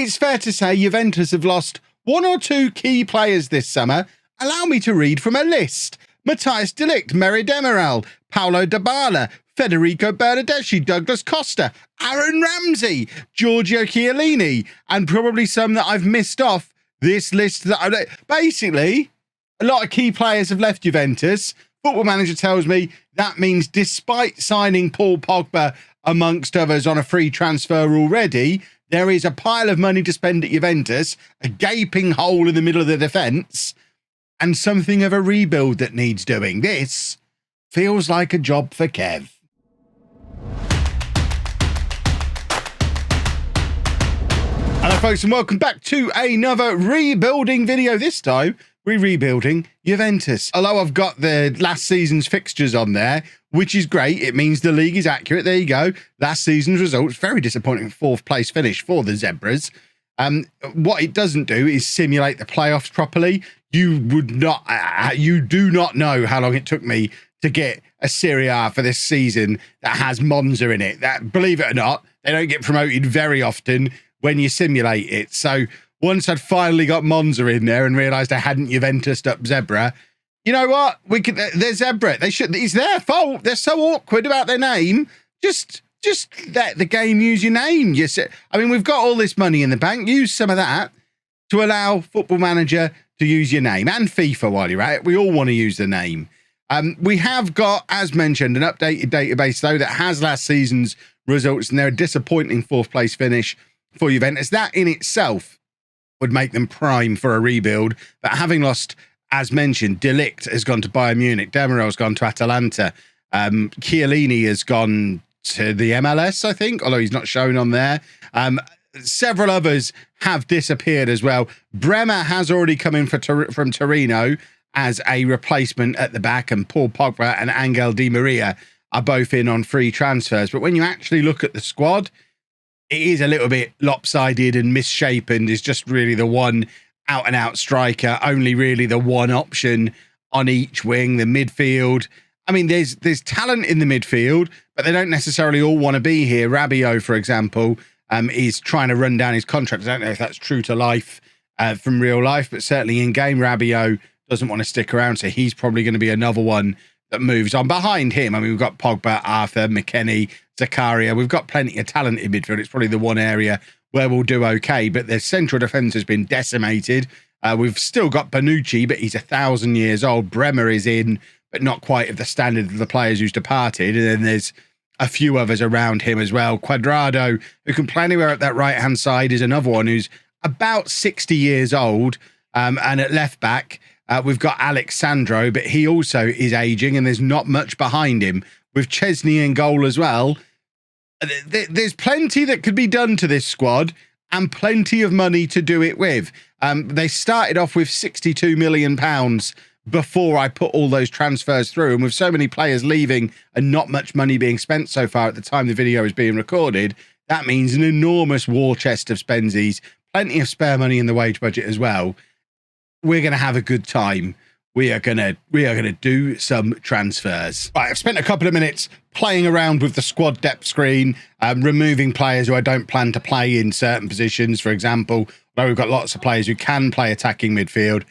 It's fair to say Juventus have lost one or two key players this summer. Allow me to read from a list. Matthijs de Ligt, Merih Demiral, Paulo Dybala, Federico Bernardeschi, Douglas Costa, Aaron Ramsey, Giorgio Chiellini, and probably some that I've missed off this list. Basically, a lot of key players have left Juventus. Football Manager tells me that means despite signing Paul Pogba, amongst others, on a free transfer already, there is a pile of money to spend at Juventus, a gaping hole in the middle of the defence, and something of a rebuild that needs doing. This feels like a job for Kev. Hello folks and welcome back to another rebuilding video. This time we're rebuilding Juventus. Although I've got the last season's fixtures on there, which is great. It means the league is accurate. There you go. Last season's results, very disappointing fourth place finish for the Zebras. What it doesn't do is simulate the playoffs properly. You do not know how long it took me to get a Serie A for this season that has Monza in it. That, believe it or not, they don't get promoted very often when you simulate it. So once I'd finally got Monza in there and realised I hadn't Juventused up Zebra, you know what? They're Zebra. It's their fault. They're so awkward about their name. Just let the game use your name. I mean, we've got all this money in the bank. Use some of that to allow Football Manager to use your name, and FIFA while you're at it. We all want to use the name. We have got, as mentioned, an updated database, though, that has last season's results, and they're a disappointing fourth place finish for Juventus. That in itself would make them prime for a rebuild. But having lost, as mentioned, De Ligt has gone to Bayern Munich, Demiral's gone to Atalanta, Chiellini has gone to the MLS, I think, although he's not shown on there. Several others have disappeared as well. Bremer has already come in from Torino as a replacement at the back, and Paul Pogba and Angel Di Maria are both in on free transfers. But when you actually look at the squad, it is a little bit lopsided and misshapen. There's just really the one out-and-out striker, only really the one option on each wing. The midfield, I mean, there's talent in the midfield, but they don't necessarily all want to be here. Rabiot, for example, is trying to run down his contract. I don't know if that's true to life from real life, but certainly in-game, Rabiot doesn't want to stick around, so he's probably going to be another one that moves on. Behind him, I mean, we've got Pogba, Arthur, McKennie, Zakaria. We've got plenty of talent in midfield. It's probably the one area where we'll do okay, but their central defence has been decimated. We've still got Bonucci, but he's 1,000 years old. Bremer is in, but not quite of the standard of the players who's departed. And then there's a few others around him as well. Cuadrado, who can play anywhere at that right-hand side, is another one who's about 60 years old. And at left back, we've got Alexandro, but he also is ageing, and there's not much behind him. With Chesney in goal as well, there's plenty that could be done to this squad and plenty of money to do it with. They started off with £62 million before I put all those transfers through. And with so many players leaving and not much money being spent so far at the time the video is being recorded, that means an enormous war chest of spensies, plenty of spare money in the wage budget as well. We're going to have a good time. We are gonna do some transfers. Right, I've spent a couple of minutes playing around with the squad depth screen, removing players who I don't plan to play in certain positions. For example, although we've got lots of players who can play attacking midfield,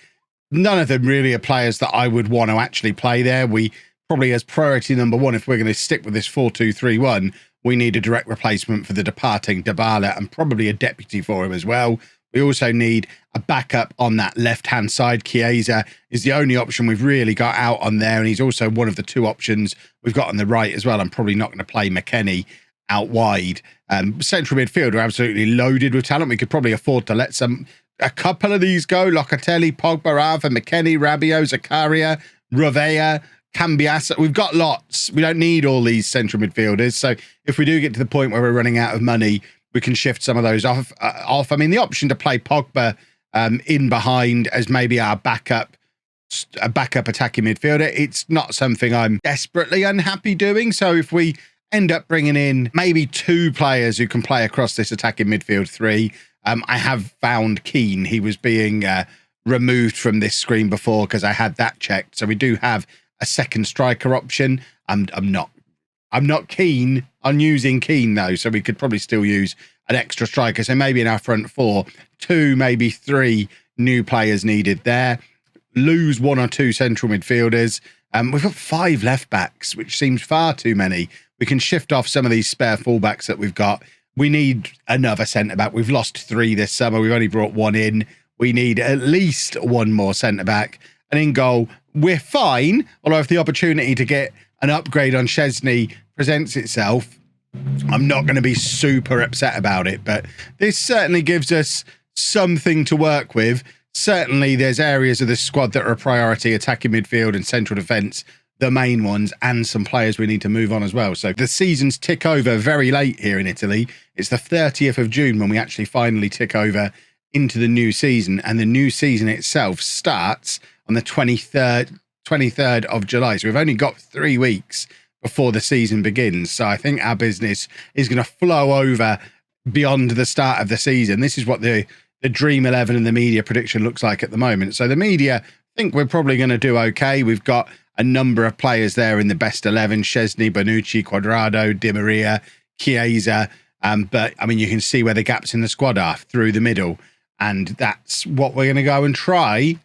none of them really are players that I would want to actually play there. We probably, as priority number one, if we're going to stick with this 4-2-3-1, we need a direct replacement for the departing Dybala and probably a deputy for him as well. We also need a backup on that left-hand side. Chiesa is the only option we've really got out on there, and he's also one of the two options we've got on the right as well. I'm probably not going to play McKennie out wide. Central midfield are absolutely loaded with talent. We could probably afford to let a couple of these go. Locatelli, Pogba, Arthur, McKennie, Rabiot, Zakaria, Rovea, Cambiasa. We've got lots. We don't need all these central midfielders. So if we do get to the point where we're running out of money, we can shift some of those off. I mean, the option to play Pogba in behind as maybe our backup attacking midfielder, it's not something I'm desperately unhappy doing. So if we end up bringing in maybe two players who can play across this attacking midfield three, I have found Keane. He was being removed from this screen before because I had that checked. So we do have a second striker option. I'm not I'm not keen on using Keane, though, so we could probably still use an extra striker. So maybe in our front four, 2, maybe 3 new players needed there. Lose 1 or 2 central midfielders. We've got 5 left backs, which seems far too many. We can shift off some of these spare fullbacks that we've got. We need another centre-back. We've lost 3 this summer. We've only brought 1 in. We need at least 1 more centre-back. And in goal, we're fine. Although if the opportunity to get an upgrade on Szczesny presents itself, I'm not going to be super upset about it. But this certainly gives us something to work with. Certainly there's areas of the squad that are a priority, attacking midfield and central defence, the main ones, and some players we need to move on as well. So the seasons tick over very late here in Italy. It's the 30th of June when we actually finally tick over into the new season, and the new season itself starts on the 23rd of July. So we've only got 3 weeks before the season begins. So I think our business is going to flow over beyond the start of the season. This is what the Dream 11 and the media prediction looks like at the moment. So the media think we're probably going to do okay. We've got a number of players there in the best 11: Szczesny, Bonucci, Cuadrado, Di Maria, Chiesa. But I mean, you can see where the gaps in the squad are through the middle. And that's what we're going to go and try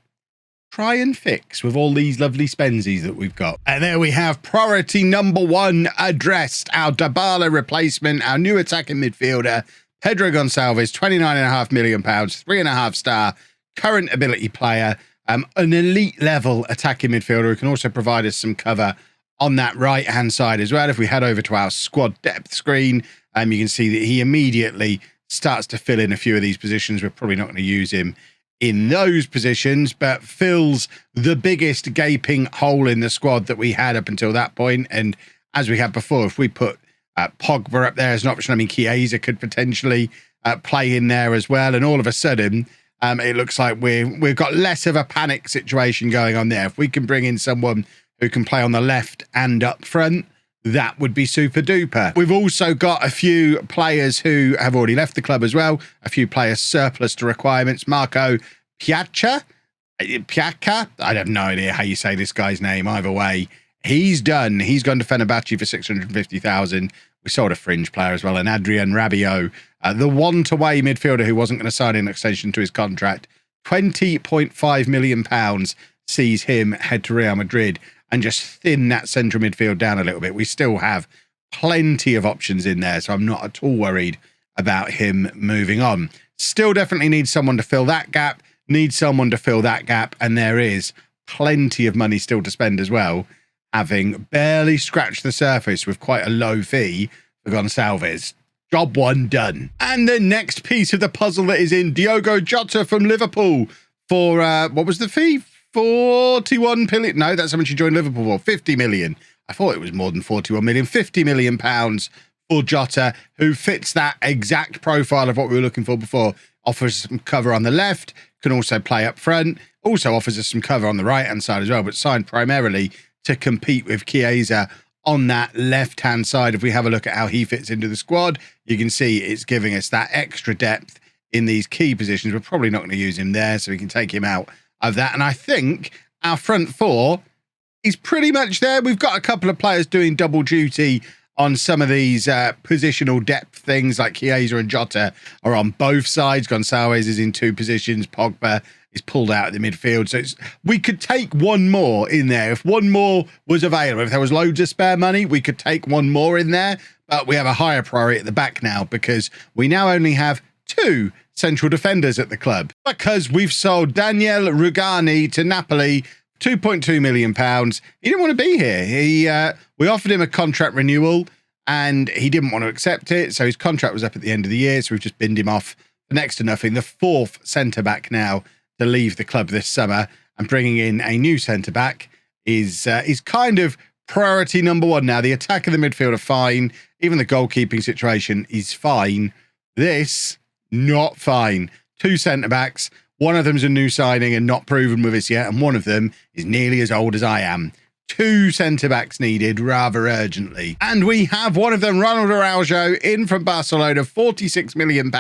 and fix with all these lovely spensies that we've got. And there we have priority number 1 addressed. Our Dybala replacement, our new attacking midfielder, Pedro Gonçalves, £29.5 million, 3.5-star current ability player, an elite level attacking midfielder who can also provide us some cover on that right-hand side as well. If we head over to our squad depth screen, you can see that he immediately starts to fill in a few of these positions. We're probably not going to use him in those positions, but fills the biggest gaping hole in the squad that we had up until that point. And as we had before, if we put Pogba up there as an option, I mean, Chiesa could potentially play in there as well. And all of a sudden, it looks like we've got less of a panic situation going on there. If we can bring in someone who can play on the left and up front, that would be super duper. We've also got a few players who have already left the club as well. A few players surplus to requirements. Marco Piacca, I have no idea how you say this guy's name. Either way, he's done. He's gone to Fenerbahce for 650,000. We sold a fringe player as well, and Adrian Rabiot, the one-to-way midfielder who wasn't going to sign an extension to his contract. £20.5 million sees him head to Real Madrid and just thin that central midfield down a little bit. We still have plenty of options in there, so I'm not at all worried about him moving on. Still definitely need someone to fill that gap, and there is plenty of money still to spend as well, having barely scratched the surface with quite a low fee for Gonçalves. Job 1 done. And the next piece of the puzzle that is in, Diogo Jota from Liverpool for, what was the fee? 41 million. No, that's how much you joined Liverpool for. 50 million. I thought it was more than 41 million. 50 million pounds for Jota, who fits that exact profile of what we were looking for before. Offers some cover on the left, can also play up front, also offers us some cover on the right-hand side as well, but signed primarily to compete with Chiesa on that left-hand side. If we have a look at how he fits into the squad, you can see it's giving us that extra depth in these key positions. We're probably not going to use him there, so we can take him out of that. And I think our front four is pretty much there. We've got a couple of players doing double duty on some of these positional depth things, like Chiesa and Jota are on both sides. Gonçalves is in 2 positions. Pogba is pulled out of the midfield. So we could take 1 more in there. If 1 more was available, if there was loads of spare money, we could take 1 more in there. But we have a higher priority at the back now because we now only have 2 central defenders at the club, because we've sold Daniel Rugani to Napoli, £2.2 million. He didn't want to be here. We offered him a contract renewal and he didn't want to accept it. So his contract was up at the end of the year. So we've just binned him off for next to nothing. The 4th centre-back now to leave the club this summer, and bringing in a new centre-back is kind of priority number 1 now. The attack of the midfield are fine. Even the goalkeeping situation is fine. This, not fine. 2 centre-backs. One of them's a new signing and not proven with us yet, and one of them is nearly as old as I am. 2 centre-backs needed rather urgently. And we have one of them, Ronald Araujo, in from Barcelona, £46 million.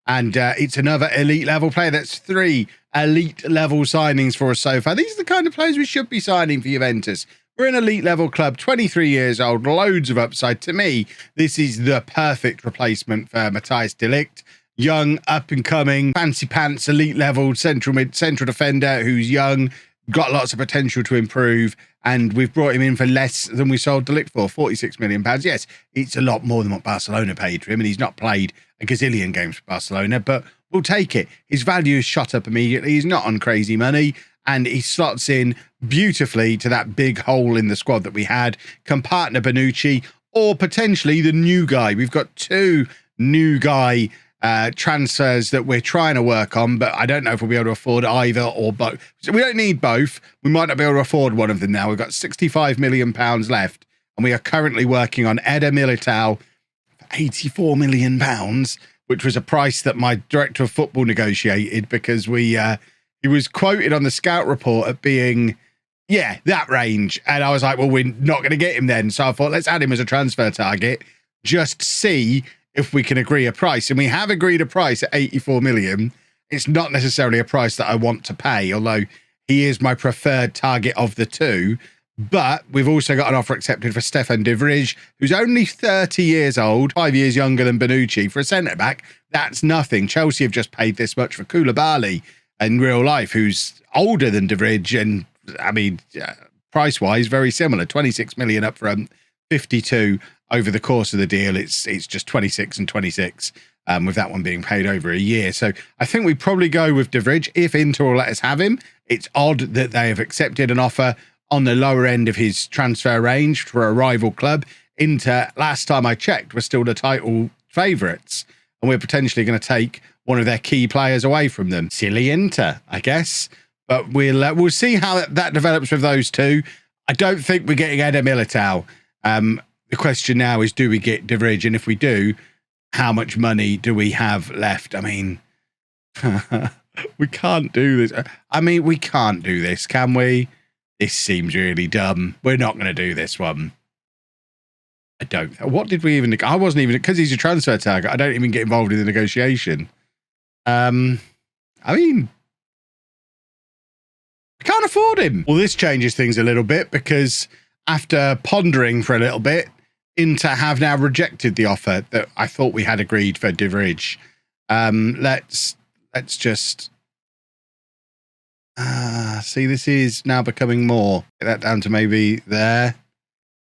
And it's another elite level player. That's 3 elite level signings for us so far. These are the kind of players we should be signing for Juventus. We're an elite level club, 23 years old, loads of upside. To me, this is the perfect replacement for Matthijs de Ligt. Young, up and coming, fancy pants, elite level central defender who's young, got lots of potential to improve, and we've brought him in for less than we sold de Ligt for, £46 million. Yes, it's a lot more than what Barcelona paid for him, and he's not played a gazillion games for Barcelona, but we'll take it. His value is shot up immediately. He's not on crazy money, and he slots in beautifully to that big hole in the squad that we had. Can partner Bonucci, or potentially the new guy. We've got two new guy transfers that we're trying to work on, but I don't know if we'll be able to afford either or both. So we don't need both. We might not be able to afford one of them now. We've got £65 million left, and we are currently working on Eder Militao for £84 million, which was a price that my director of football negotiated because he was quoted on the scout report at being, yeah, that range. And I was like, well, we're not going to get him then. So I thought, let's add him as a transfer target, just see if we can agree a price. And we have agreed a price at 84 million. It's not necessarily a price that I want to pay, although he is my preferred target of the two. But we've also got an offer accepted for Stefan de Vrij, who's only 30 years old, 5 years younger than Bonucci. For a centre-back, that's nothing. Chelsea have just paid this much for Koulibaly in real life, who's older than de Vrij, and, I mean, price-wise, very similar. 26 million up front, 52 over the course of the deal. It's just 26 and 26, with that one being paid over a year. So I think we probably go with de Vrij if Inter will let us have him. It's odd that they have accepted an offer on the lower end of his transfer range for a rival club. Inter, last time I checked, were still the title favourites, and we're potentially going to take one of their key players away from them. Silly Inter, I guess. But we'll see how that develops with those two. I don't think we're getting Eder Militao. The question now is, do we get de Vrij? And if we do, how much money do we have left? I mean, we can't do this. I mean, we can't do this, can we? This seems really dumb. We're not going to do this one. I don't. What did we even... I wasn't even... Because he's a transfer target, I don't even get involved in the negotiation. I mean... I can't afford him. Well, this changes things a little bit because after pondering for a little bit, Inter have now rejected the offer that I thought we had agreed for de Vrij. Let's just... see, this is now becoming more. Get that down to maybe there.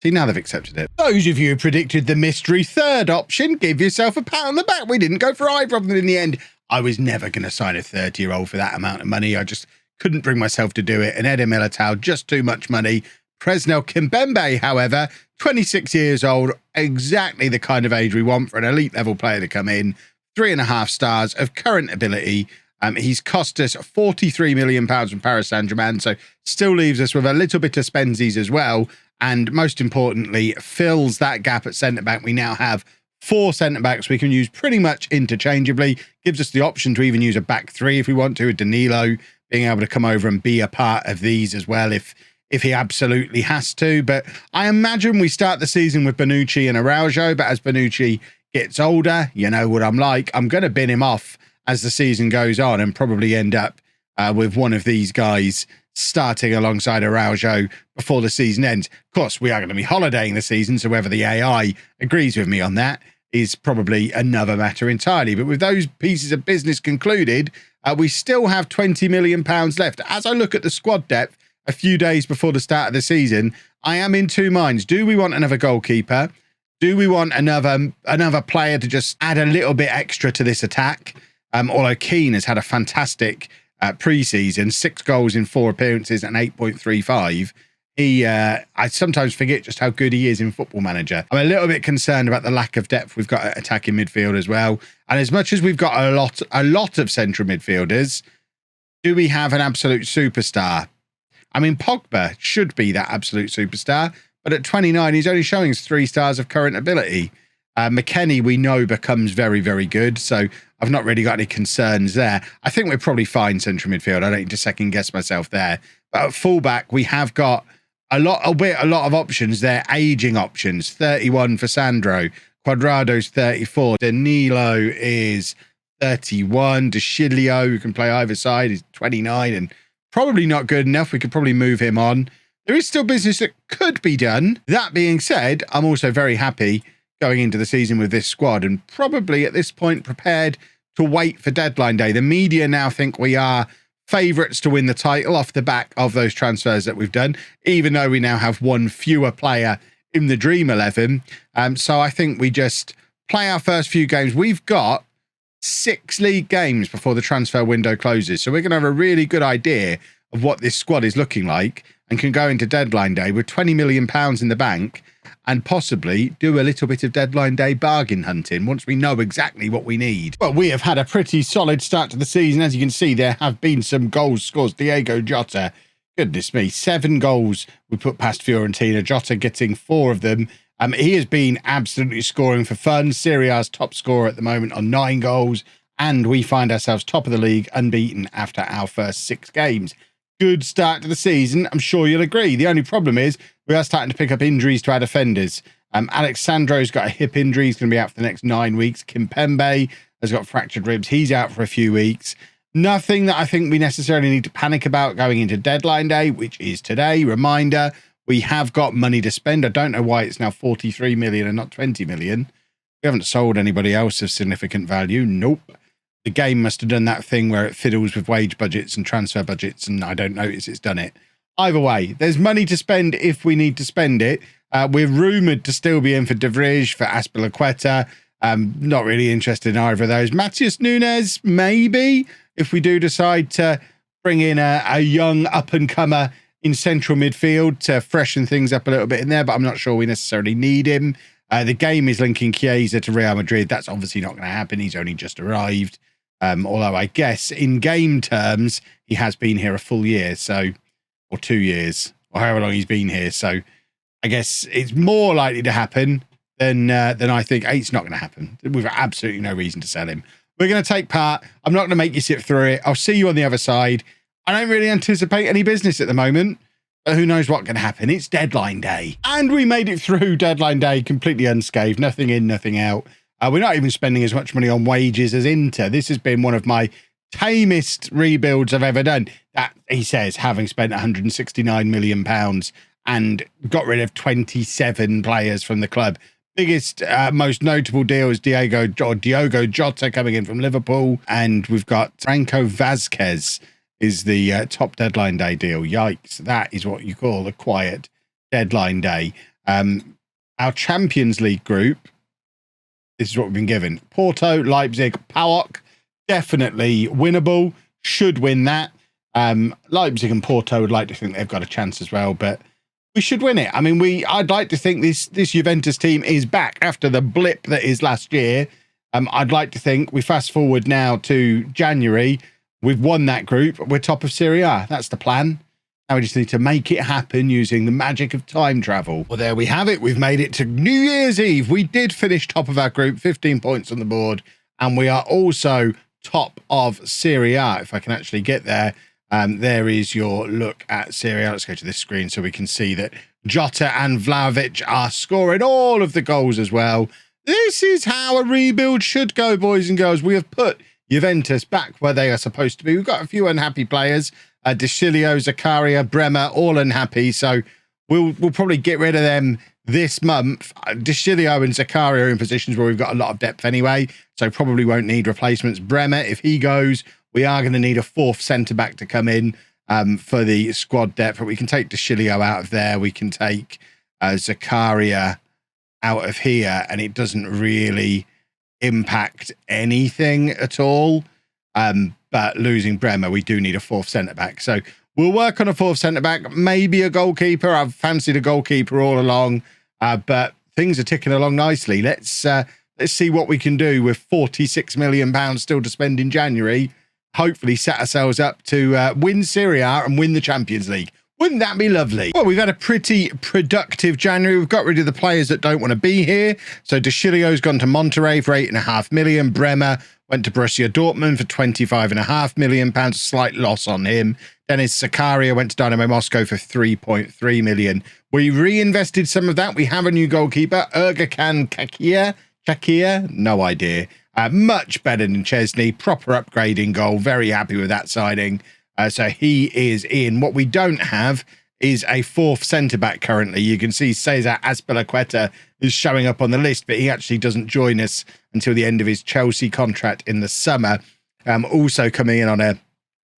See, now they've accepted it. Those of you who predicted the mystery third option, give yourself a pat on the back. We didn't go for either of them in the end. I was never going to sign a 30-year-old for that amount of money. I just couldn't bring myself to do it. And Eder Militao, just too much money. Presnel Kimpembe, however, 26 years old, exactly the kind of age we want for an elite level player to come in. 3.5 stars of current ability. He's cost us £43 million from Paris Saint-Germain, so still leaves us with a little bit of spensies as well. And most importantly, fills that gap at centre-back. We now have 4 centre-backs we can use pretty much interchangeably. Gives us the option to even use a back 3 if we want to, with Danilo being able to come over and be a part of these as well if he absolutely has to. But I imagine we start the season with Bonucci and Araujo, but as Bonucci gets older, you know what I'm like, I'm going to bin him off as the season goes on and probably end up with one of these guys starting alongside Araujo before the season ends. Of course, we are going to be holidaying the season, so whether the AI agrees with me on that is probably another matter entirely. But with those pieces of business concluded, we still have £20 million left. As I look at the squad depth a few days before the start of the season, I am in two minds. Do we want another goalkeeper? Do we want another player to just add a little bit extra to this attack? Although Keane has had a fantastic pre-season, 6 goals in 4 appearances and 8.35. I sometimes forget just how good he is in Football Manager. I'm a little bit concerned about the lack of depth we've got at attacking midfield as well. And as much as we've got a lot of central midfielders, do we have an absolute superstar? I mean, Pogba should be that absolute superstar, but at 29, he's only showing us 3 stars of current ability. McKennie, we know, becomes very, very good. So I've not really got any concerns there. I think we're probably fine central midfield. I don't need to second guess myself there. But at fullback, we have got a lot of options there. Aging options. 31 for Sandro. Cuadrado's 34. Danilo is 31. De Chilio, who can play either side, is 29 and probably not good enough. We could probably move him on. there is still business that could be done. That being said, I'm also very happy going into the season with this squad and probably at this point prepared to wait for deadline day. The media now think we are favourites to win the title off the back of those transfers that we've done, even though we now have one fewer player in the Dream 11. So I think we just play our first few games. We've got 6 league games before the transfer window closes. So we're going to have a really good idea of what this squad is looking like and can go into deadline day with £20 million in the bank and possibly do a little bit of deadline day bargain hunting once we know exactly what we need. Well, we have had a pretty solid start to the season. As you can see, there have been some goals scored. Diogo Jota, goodness me, 7 goals we put past Fiorentina. Jota getting 4 of them. He has been absolutely scoring for fun. Serie A's top scorer at the moment on 9 goals. And we find ourselves top of the league, unbeaten after our first 6 games. Good start to the season. I'm sure you'll agree. The only problem is we are starting to pick up injuries to our defenders. Alexandro's got a hip injury. He's going to be out for the next 9 weeks. Kimpembe has got fractured ribs. He's out for a few weeks. Nothing that I think we necessarily need to panic about going into deadline day, which is today. Reminder, we have got money to spend. I don't know why it's now 43 million and not 20 million. We haven't sold anybody else of significant value. Nope. The game must have done that thing where it fiddles with wage budgets and transfer budgets, and I don't notice it's done it. Either way, there's money to spend if we need to spend it. We're rumoured to still be in for De Vrij, for Azpilicueta. Not really interested in either of those. Matheus Nunes, maybe, if we do decide to bring in a young up-and-comer in central midfield to freshen things up a little bit in there, but I'm not sure we necessarily need him. The game is linking Chiesa to Real Madrid. That's obviously not going to happen. He's only just arrived. Although I guess in game terms, he has been here a full year, so, or 2 years, or however long he's been here. So I guess it's more likely to happen than I think. It's not going to happen. We've got absolutely no reason to sell him. We're going to take part. I'm not going to make you sit through it. I'll see you on the other side. I don't really anticipate any business at the moment, but who knows what can happen. It's deadline day. And we made it through deadline day completely unscathed. Nothing in, nothing out. We're not even spending as much money on wages as Inter. This has been one of my tamest rebuilds I've ever done. That, he says, having spent £169 million and got rid of 27 players from the club. Biggest, most notable deal is Diogo Jota coming in from Liverpool. And we've got Franco Vazquez is the top deadline day deal. Yikes. That is what you call a quiet deadline day. Our Champions League group, this is what we've been given. Porto, Leipzig, PAOK, definitely winnable. Should win that. Leipzig and Porto would like to think they've got a chance as well, but we should win it. I mean, I'd like to think this Juventus team is back after the blip that is last year. I'd like to think we fast forward now to January. We've won that group. We're top of Serie A. That's the plan. Now we just need to make it happen using the magic of time travel. Well, there we have it. We've made it to New Year's Eve. We did finish top of our group, 15 points on the board. And we are also top of Serie A, if I can actually get there. There is your look at Serie A. Let's go to this screen so we can see that Jota and Vlahovic are scoring all of the goals as well. This is how a rebuild should go, boys and girls. We have put Juventus back where they are supposed to be. We've got a few unhappy players. De Sciglio, Zakaria, Bremer, all unhappy. So we'll probably get rid of them this month. De Sciglio and Zakaria are in positions where we've got a lot of depth anyway, so probably won't need replacements. Bremer, if he goes, we are going to need a 4th centre-back to come in for the squad depth. But we can take De Sciglio out of there. We can take Zakaria out of here, and it doesn't really impact anything at all. But losing Bremer, we do need a 4th centre-back. So we'll work on a 4th centre-back, maybe a goalkeeper. I've fancied a goalkeeper all along, but things are ticking along nicely. Let's see what we can do with £46 million still to spend in January. Hopefully set ourselves up to win Serie A and win the Champions League. Wouldn't that be lovely? Well, we've had a pretty productive January. We've got rid of the players that don't want to be here. So De Sciglio's gone to Monterrey for £8.5 million. Bremer went to Borussia Dortmund for £25.5 million. Slight loss on him. Dennis Zakaria went to Dynamo Moscow for £3.3 million. We reinvested some of that. We have a new goalkeeper, Ergakan Çakir, no idea. Much better than Chesney. Proper upgrading goal. Very happy with that signing. So he is in. What we don't have is a fourth centre-back currently. You can see Cesar Azpilicueta is showing up on the list, but he actually doesn't join us until the end of his Chelsea contract in the summer. Also coming in on a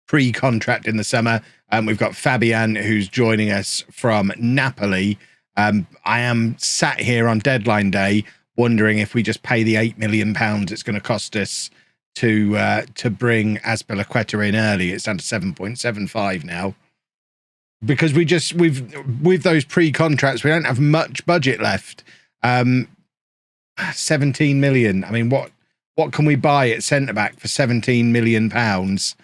pre-contract in the summer, we've got Fabian, who's joining us from Napoli. I am sat here on deadline day wondering if we just pay the £8 million it's going to cost us to bring Azpilicueta in early. It's down to 7.75 now. Because with those pre-contracts, we don't have much budget left. 17 million. I mean, what can we buy at centre-back for 17 million pounds?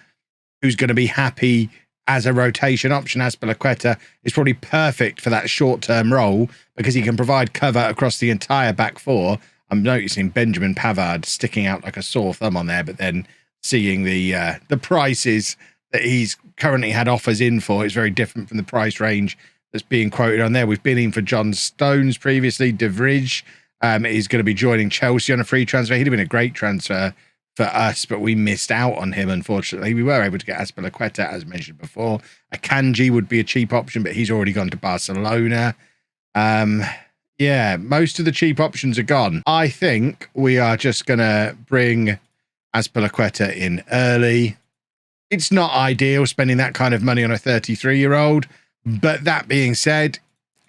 Who's going to be happy as a rotation option? Azpilicueta is probably perfect for that short-term role because he can provide cover across the entire back four. I'm noticing Benjamin Pavard sticking out like a sore thumb on there, but then seeing the prices that he's currently had offers in for is very different from the price range that's being quoted on there. We've been in for John Stones previously. De Vrij is going to be joining Chelsea on a free transfer. He'd have been a great transfer for us, but we missed out on him, unfortunately. We were able to get Azpilicueta, as mentioned before. Akanji would be a cheap option, but he's already gone to Barcelona. Yeah, most of the cheap options are gone. I think we are just going to bring Azpilicueta in early. It's not ideal spending that kind of money on a 33-year-old, but that being said,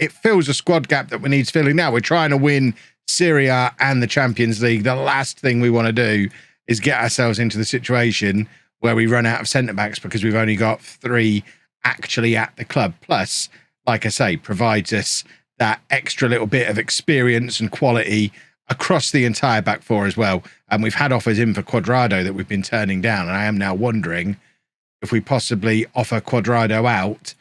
it fills a squad gap that we need filling now. We're trying to win Serie A and the Champions League. The last thing we want to do is get ourselves into the situation where we run out of centre-backs because we've only got 3 actually at the club. Plus, like I say, provides us that extra little bit of experience and quality across the entire back four as well. And we've had offers in for Cuadrado that we've been turning down. And I am now wondering if we possibly offer Cuadrado out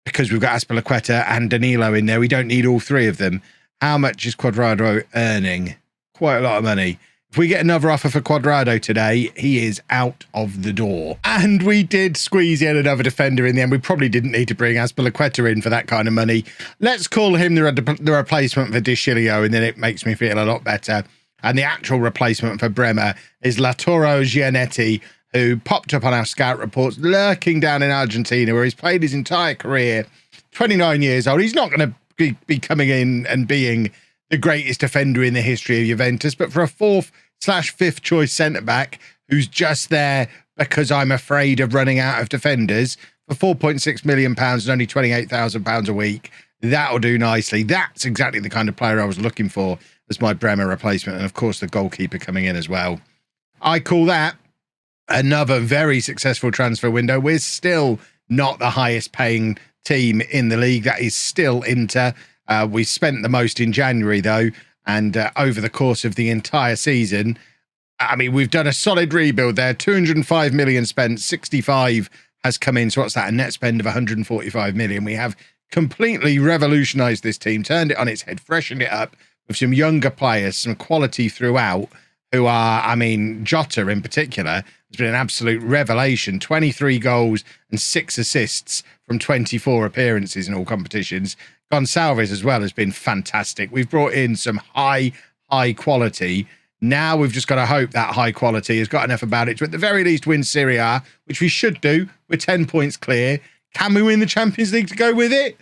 because we've got Azpilicueta and Danilo in there. We don't need all 3 of them. How much is Cuadrado earning? Quite a lot of money. If we get another offer for Cuadrado today, he is out of the door. And we did squeeze in another defender in the end. We probably didn't need to bring Azpilicueta in for that kind of money. Let's call him the replacement for De Chilio, and then it makes me feel a lot better. And the actual replacement for Bremer is Lautaro Giannetti, who popped up on our scout reports, lurking down in Argentina, where he's played his entire career, 29 years old. He's not going to be coming in and being the greatest defender in the history of Juventus, but for a 4th/5th choice centre-back who's just there because I'm afraid of running out of defenders, for £4.6 million and only £28,000 a week, that'll do nicely. That's exactly the kind of player I was looking for as my Bremer replacement, and of course the goalkeeper coming in as well. I call that another very successful transfer window. We're still not the highest paying team in the league. That is still Inter. We spent the most in January though, and over the course of the entire season, I mean, we've done a solid rebuild there. 205 million spent, 65 has come in. So what's that? A net spend of 145 million. We have completely revolutionized this team, turned it on its head, freshened it up with some younger players, some quality throughout, who are, I mean, Jota in particular has been an absolute revelation. 23 goals and 6 assists from 24 appearances in all competitions. Gonçalves as well has been fantastic. We've brought in some high quality. Now we've just got to hope that high quality has got enough about it to at the very least win Serie A, which we should do. We're 10 points clear. Can we win the Champions League to go with it?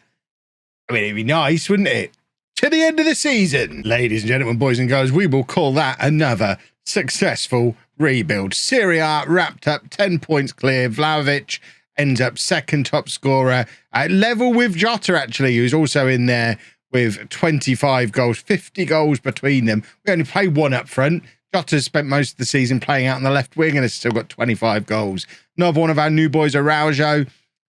I mean, it'd be nice, wouldn't it? To the end of the season, ladies and gentlemen, boys and girls, we will call that another successful rebuild. Serie A wrapped up, 10 points clear. Vlahovic ends up 2nd top scorer, at level with Jota, actually, who's also in there with 25 goals, 50 goals between them. We only play 1 up front. Jota's spent most of the season playing out on the left wing and has still got 25 goals. Another one of our new boys, Araujo,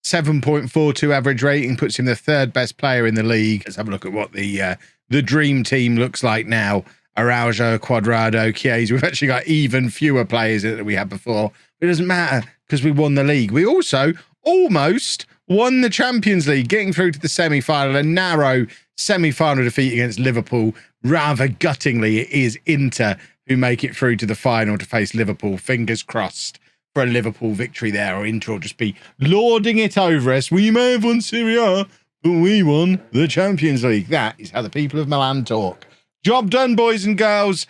7.42 average rating, puts him the 3rd best player in the league. Let's have a look at what the dream team looks like now. Araujo, Cuadrado, Chiesa. We've actually got even fewer players than we had before. It doesn't matter because we won the league. We also almost won the Champions League, getting through to the semi-final, a narrow semi-final defeat against Liverpool. Rather guttingly, it is Inter who make it through to the final to face Liverpool. Fingers crossed for a Liverpool victory there, or Inter will just be lording it over us. We may have won Serie A, but we won the Champions League. That is how the people of Milan talk. Job done, boys and girls.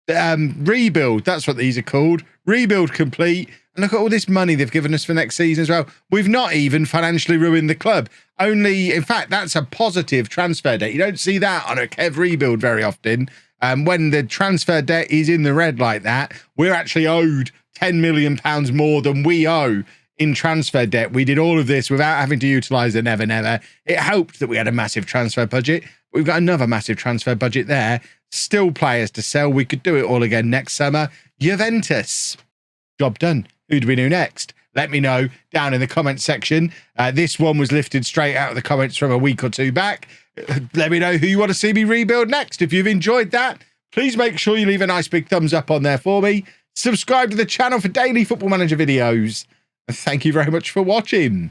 Rebuild, that's what these are called. rebuild complete. And look at all this money they've given us for next season as well. We've not even financially ruined the club. Only, in fact, that's a positive transfer debt. You don't see that on a Kev rebuild very often. When the transfer debt is in the red like that, we're actually owed £10 million more than we owe in transfer debt. We did all of this without having to utilise the Never Never. It helped that we had a massive transfer budget. We've got another massive transfer budget there. Still players to sell. We could do it all again next summer. Juventus. Job done. Who do we do next? Let me know down in the comments section. This one was lifted straight out of the comments from a week or two back. Let me know who you want to see me rebuild next. If you've enjoyed that, please make sure you leave a nice big thumbs up on there for me. Subscribe to the channel for daily Football Manager videos. And thank you very much for watching.